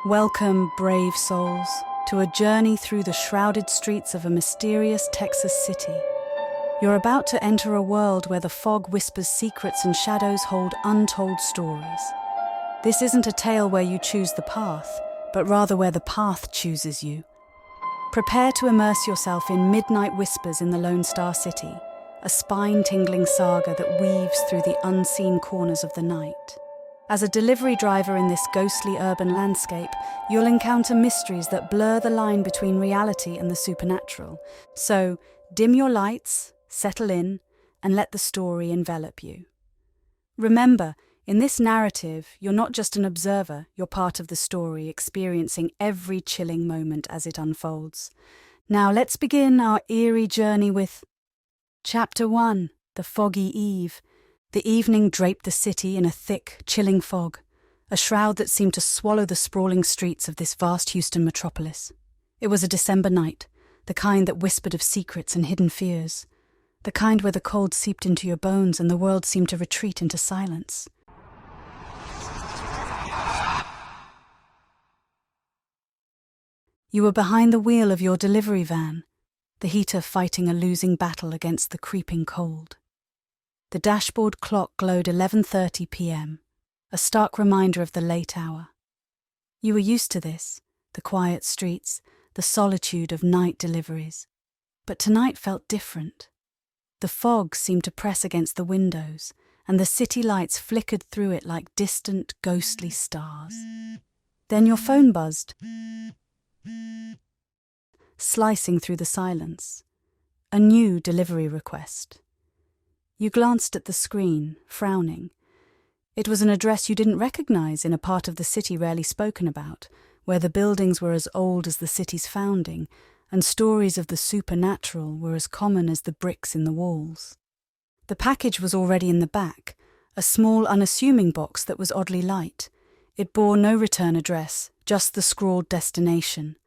Welcome, brave souls, to a journey through the shrouded streets of a mysterious Texas city. You're about to enter a world where the fog whispers secrets and shadows hold untold stories. This isn't a tale where you choose the path, but rather where the path chooses you. Prepare to immerse yourself in midnight whispers in the Lone Star City, a spine-tingling saga that weaves through the unseen corners of the night. As a delivery driver in this ghostly urban landscape, you'll encounter mysteries that blur the line between reality and the supernatural. So, dim your lights, settle in, and let the story envelop you. Remember, in this narrative, you're not just an observer, you're part of the story, experiencing every chilling moment as it unfolds. Now let's begin our eerie journey with Chapter 1, The Foggy Eve. The evening draped the city in a thick, chilling fog, a shroud that seemed to swallow the sprawling streets of this vast Houston metropolis. It was a December night, the kind that whispered of secrets and hidden fears, the kind where the cold seeped into your bones and the world seemed to retreat into silence. You were behind the wheel of your delivery van, the heater fighting a losing battle against the creeping cold. The dashboard clock glowed 11:30 p.m., a stark reminder of the late hour. You were used to this, the quiet streets, the solitude of night deliveries. But tonight felt different. The fog seemed to press against the windows, and the city lights flickered through it like distant, ghostly stars. Then your phone buzzed, slicing through the silence. A new delivery request. You glanced at the screen, frowning. It was an address you didn't recognize in a part of the city rarely spoken about, where the buildings were as old as the city's founding, and stories of the supernatural were as common as the bricks in the walls. The package was already in the back, a small, unassuming box that was oddly light. It bore no return address, just the scrawled destination.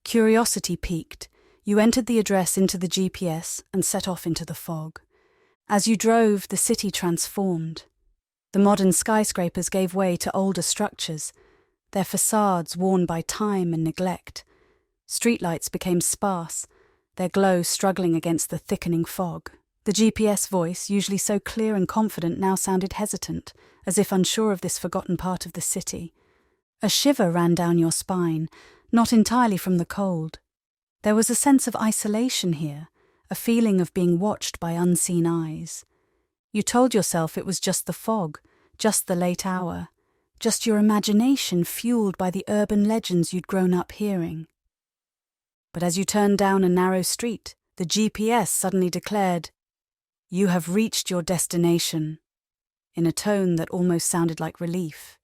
Curiosity piqued. You entered the address into the GPS and set off into the fog. As you drove, the city transformed. The modern skyscrapers gave way to older structures, their facades worn by time and neglect. Streetlights became sparse, their glow struggling against the thickening fog. The GPS voice, usually so clear and confident, now sounded hesitant, as if unsure of this forgotten part of the city. A shiver ran down your spine, not entirely from the cold. There was a sense of isolation here, a feeling of being watched by unseen eyes. You told yourself it was just the fog, just the late hour, just your imagination fueled by the urban legends you'd grown up hearing. But as you turned down a narrow street, the GPS suddenly declared, "You have reached your destination," in a tone that almost sounded like relief.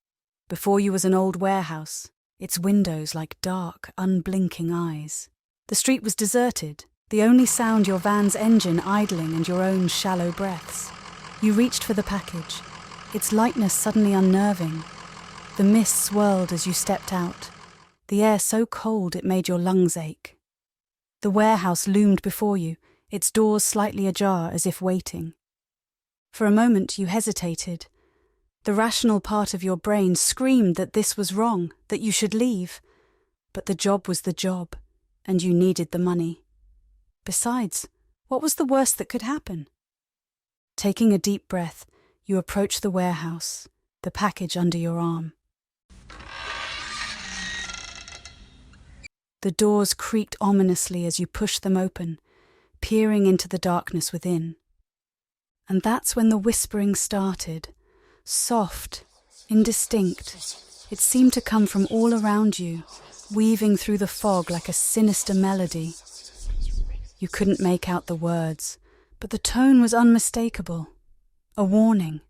Before you was an old warehouse, its windows like dark, unblinking eyes. The street was deserted, the only sound your van's engine idling and your own shallow breaths. You reached for the package, its lightness suddenly unnerving. The mist swirled as you stepped out, the air so cold it made your lungs ache. The warehouse loomed before you, its doors slightly ajar as if waiting. For a moment you hesitated. The rational part of your brain screamed that this was wrong, that you should leave. But the job was the job, and you needed the money. Besides, what was the worst that could happen? Taking a deep breath, you approached the warehouse, the package under your arm. The doors creaked ominously as you pushed them open, peering into the darkness within. And that's when the whispering started. Soft, indistinct, it seemed to come from all around you, weaving through the fog like a sinister melody. You couldn't make out the words, but the tone was unmistakable. A warning.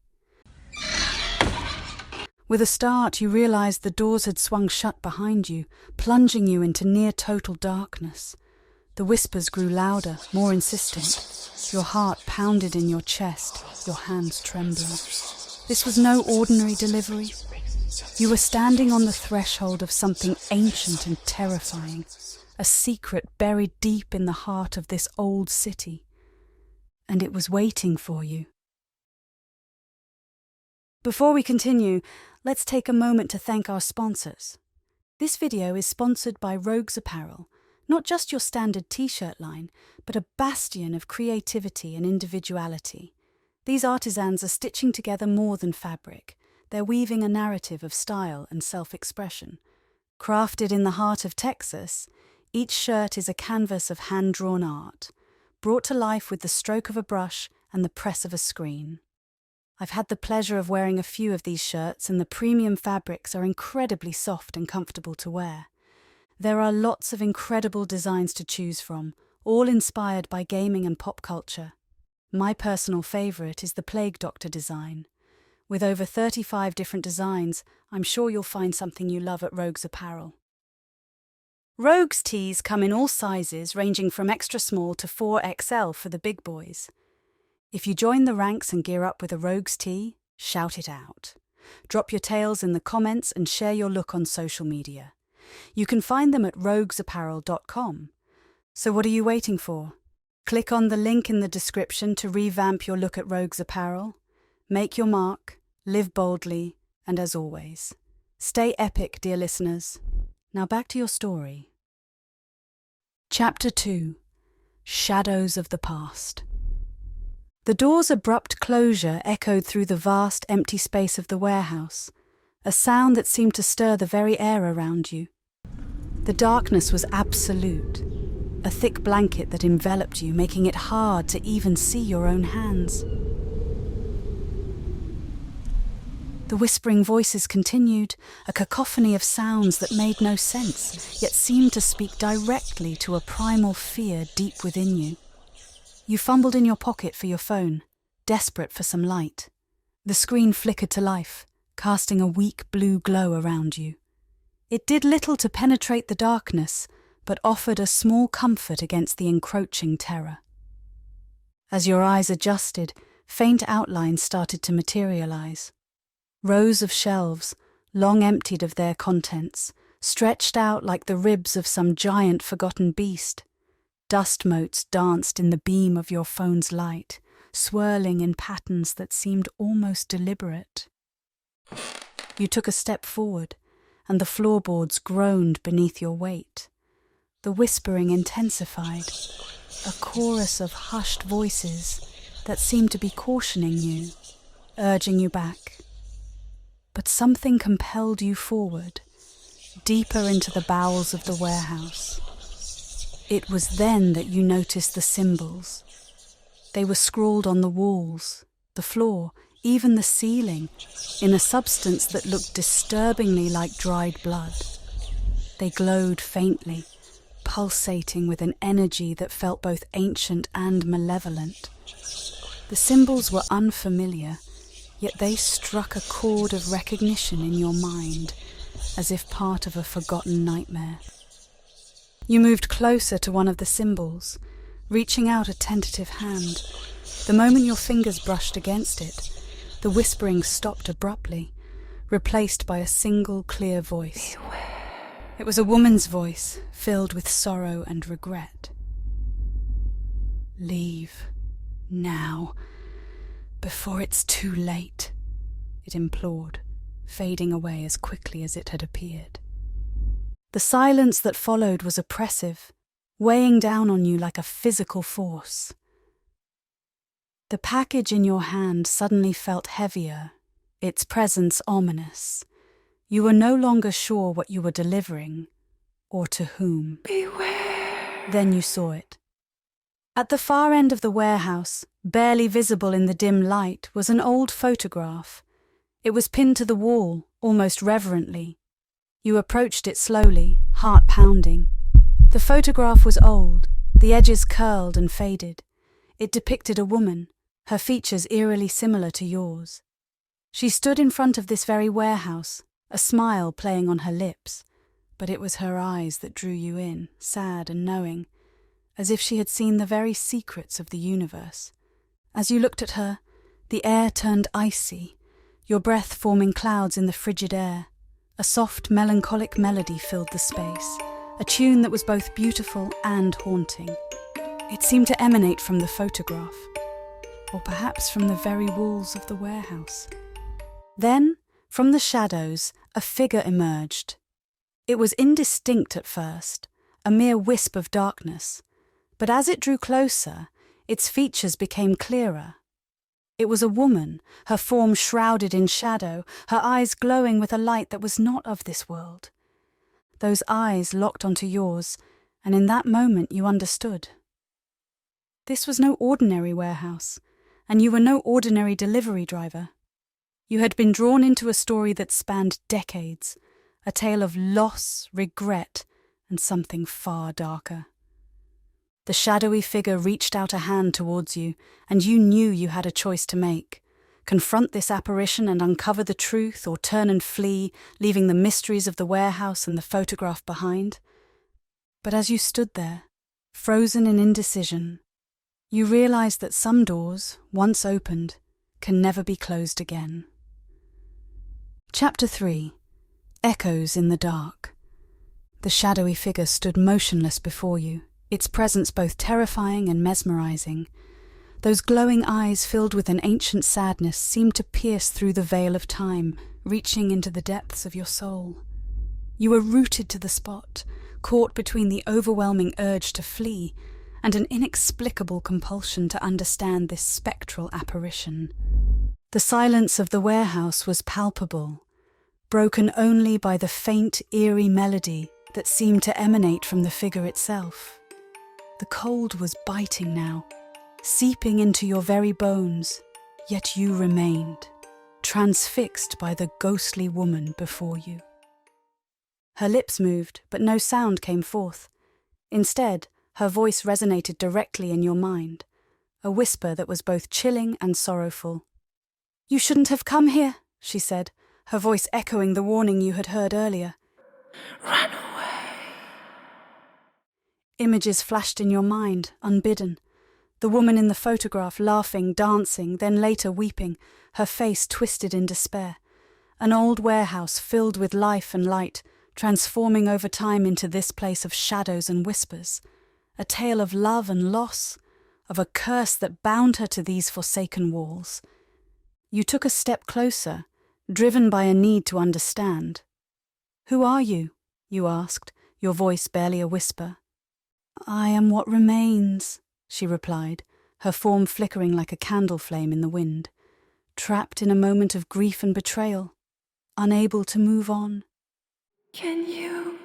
With a start, you realized the doors had swung shut behind you, plunging you into near-total darkness. The whispers grew louder, more insistent. Your heart pounded in your chest, your hands trembling. This was no ordinary delivery. You were standing on the threshold of something ancient and terrifying, a secret buried deep in the heart of this old city. And it was waiting for you. Before we continue, let's take a moment to thank our sponsors. This video is sponsored by Rogues Apparel, not just your standard t-shirt line, but a bastion of creativity and individuality. These artisans are stitching together more than fabric. They're weaving a narrative of style and self-expression. Crafted in the heart of Texas, each shirt is a canvas of hand-drawn art, brought to life with the stroke of a brush and the press of a screen. I've had the pleasure of wearing a few of these shirts, and the premium fabrics are incredibly soft and comfortable to wear. There are lots of incredible designs to choose from, all inspired by gaming and pop culture. My personal favourite is the Plague Doctor design. With over 35 different designs, I'm sure you'll find something you love at Rogues Apparel. Rogues tees come in all sizes, ranging from extra small to 4XL for the big boys. If you join the ranks and gear up with a Rogues tee, shout it out. Drop your tales in the comments and share your look on social media. You can find them at roguesapparel.com. So what are you waiting for? Click on the link in the description to revamp your look at Rogues Apparel. Make your mark, live boldly, and as always, stay epic, dear listeners. Now back to your story. Chapter 2. Shadows of the Past. The door's abrupt closure echoed through the vast, empty space of the warehouse, a sound that seemed to stir the very air around you. The darkness was absolute, a thick blanket that enveloped you, making it hard to even see your own hands. The whispering voices continued, a cacophony of sounds that made no sense, yet seemed to speak directly to a primal fear deep within you. You fumbled in your pocket for your phone, desperate for some light. The screen flickered to life, casting a weak blue glow around you. It did little to penetrate the darkness, but offered a small comfort against the encroaching terror. As your eyes adjusted, faint outlines started to materialize. Rows of shelves, long emptied of their contents, stretched out like the ribs of some giant forgotten beast. Dust motes danced in the beam of your phone's light, swirling in patterns that seemed almost deliberate. You took a step forward, and the floorboards groaned beneath your weight. The whispering intensified, a chorus of hushed voices that seemed to be cautioning you, urging you back. But something compelled you forward, deeper into the bowels of the warehouse. It was then that you noticed the symbols. They were scrawled on the walls, the floor, even the ceiling, in a substance that looked disturbingly like dried blood. They glowed faintly, pulsating with an energy that felt both ancient and malevolent. The symbols were unfamiliar, yet they struck a chord of recognition in your mind, as if part of a forgotten nightmare. You moved closer to one of the symbols, reaching out a tentative hand. The moment your fingers brushed against it, the whispering stopped abruptly, replaced by a single clear voice. Beware. It was a woman's voice, filled with sorrow and regret. Leave, now, before it's too late, it implored, fading away as quickly as it had appeared. The silence that followed was oppressive, weighing down on you like a physical force. The package in your hand suddenly felt heavier, its presence ominous. You were no longer sure what you were delivering, or to whom. Beware. Then you saw it. At the far end of the warehouse, barely visible in the dim light, was an old photograph. It was pinned to the wall, almost reverently. You approached it slowly, heart pounding. The photograph was old, the edges curled and faded. It depicted a woman, her features eerily similar to yours. She stood in front of this very warehouse, a smile playing on her lips, but it was her eyes that drew you in, sad and knowing, as if she had seen the very secrets of the universe. As you looked at her, the air turned icy, your breath forming clouds in the frigid air. A soft, melancholic melody filled the space, a tune that was both beautiful and haunting. It seemed to emanate from the photograph, or perhaps from the very walls of the warehouse. Then, from the shadows, a figure emerged. It was indistinct at first, a mere wisp of darkness, but as it drew closer, its features became clearer. It was a woman, her form shrouded in shadow, her eyes glowing with a light that was not of this world. Those eyes locked onto yours, and in that moment you understood. This was no ordinary warehouse, and you were no ordinary delivery driver. You had been drawn into a story that spanned decades, a tale of loss, regret, and something far darker. The shadowy figure reached out a hand towards you, and you knew you had a choice to make. Confront this apparition and uncover the truth, or turn and flee, leaving the mysteries of the warehouse and the photograph behind. But as you stood there, frozen in indecision, you realized that some doors, once opened, can never be closed again. Chapter 3. Echoes in the Dark. The shadowy figure stood motionless before you, its presence both terrifying and mesmerizing. Those glowing eyes filled with an ancient sadness seemed to pierce through the veil of time, reaching into the depths of your soul. You were rooted to the spot, caught between the overwhelming urge to flee and an inexplicable compulsion to understand this spectral apparition. The silence of the warehouse was palpable, broken only by the faint, eerie melody that seemed to emanate from the figure itself. The cold was biting now, seeping into your very bones, yet you remained, transfixed by the ghostly woman before you. Her lips moved, but no sound came forth. Instead, her voice resonated directly in your mind, a whisper that was both chilling and sorrowful. "You shouldn't have come here," she said, her voice echoing the warning you had heard earlier. Run away. Images flashed in your mind, unbidden. The woman in the photograph laughing, dancing, then later weeping, her face twisted in despair. An old warehouse filled with life and light, transforming over time into this place of shadows and whispers. A tale of love and loss, of a curse that bound her to these forsaken walls. You took a step closer, driven by a need to understand. "Who are you?" you asked, your voice barely a whisper. "I am what remains," she replied, her form flickering like a candle flame in the wind, trapped in a moment of grief and betrayal, unable to move on. Can you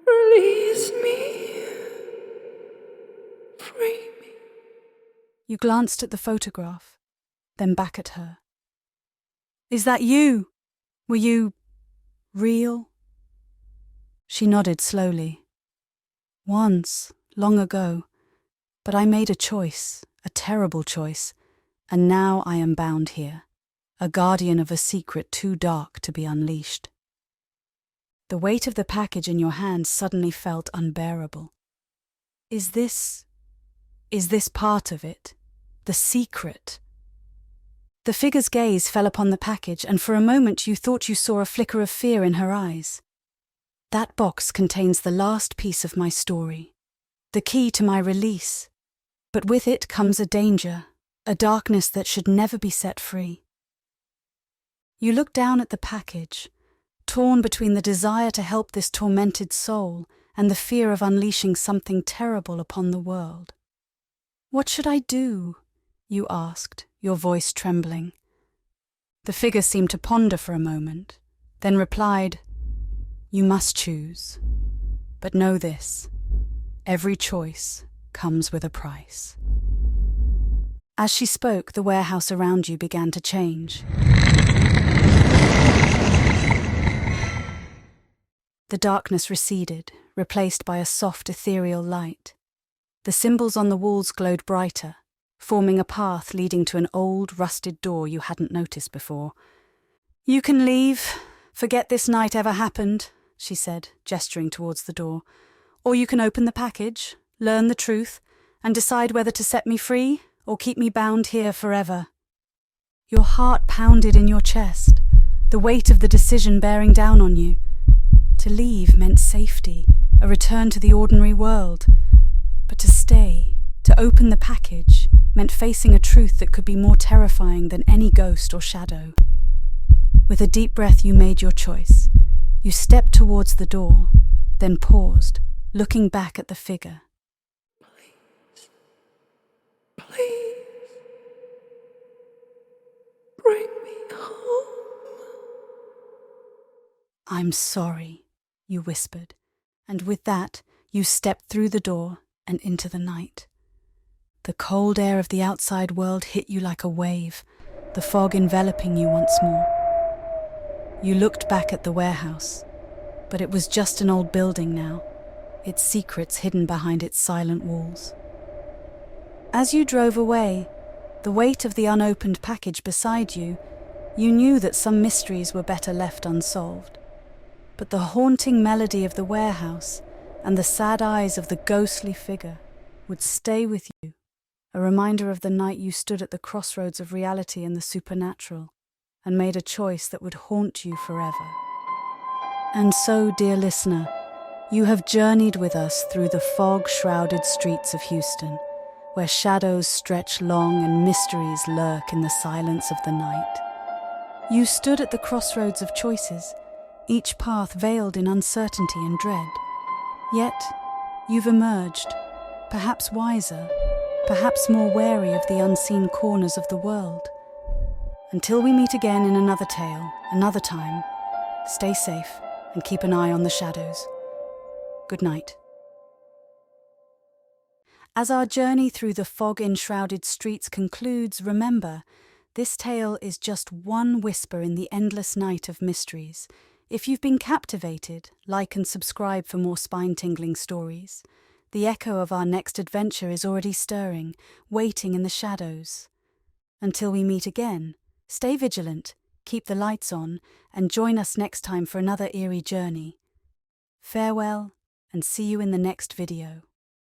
release me? Free me. You glanced at the photograph, then back at her. "Is that you? Were you real?" She nodded slowly. "Once, long ago, but I made a choice, a terrible choice, and now I am bound here, a guardian of a secret too dark to be unleashed." The weight of the package in your hands suddenly felt unbearable. Is this part of it? The secret? The figure's gaze fell upon the package, and for a moment you thought you saw a flicker of fear in her eyes. "That box contains the last piece of my story, the key to my release, but with it comes a danger, a darkness that should never be set free." You looked down at the package, torn between the desire to help this tormented soul and the fear of unleashing something terrible upon the world. "What should I do?" you asked, your voice trembling. The figure seemed to ponder for a moment, then replied, "You must choose. But know this, every choice comes with a price." As she spoke, the warehouse around you began to change. The darkness receded, replaced by a soft ethereal light. The symbols on the walls glowed brighter, forming a path leading to an old, rusted door you hadn't noticed before. "You can leave. Forget this night ever happened," she said, gesturing towards the door. "Or you can open the package, learn the truth, and decide whether to set me free or keep me bound here forever." Your heart pounded in your chest, the weight of the decision bearing down on you. To leave meant safety, a return to the ordinary world. But to stay, to open the package, meant facing a truth that could be more terrifying than any ghost or shadow. With a deep breath you made your choice. You stepped towards the door, then paused, looking back at the figure. Please. Bring me home. I'm sorry, you whispered, and with that, you stepped through the door and into the night. The cold air of the outside world hit you like a wave, the fog enveloping you once more. You looked back at the warehouse, but it was just an old building now, its secrets hidden behind its silent walls. As you drove away, the weight of the unopened package beside you, you knew that some mysteries were better left unsolved. But the haunting melody of the warehouse and the sad eyes of the ghostly figure would stay with you, a reminder of the night you stood at the crossroads of reality and the supernatural and made a choice that would haunt you forever. And so, dear listener, you have journeyed with us through the fog-shrouded streets of Houston, where shadows stretch long and mysteries lurk in the silence of the night. You stood at the crossroads of choices, each path veiled in uncertainty and dread. Yet, you've emerged, perhaps wiser, perhaps more wary of the unseen corners of the world. Until we meet again in another tale, another time, stay safe and keep an eye on the shadows. Good night. As our journey through the fog-enshrouded streets concludes, remember, this tale is just one whisper in the endless night of mysteries. If you've been captivated, like and subscribe for more spine-tingling stories. The echo of our next adventure is already stirring, waiting in the shadows. Until we meet again, stay vigilant, keep the lights on, and join us next time for another eerie journey. Farewell, and see you in the next video.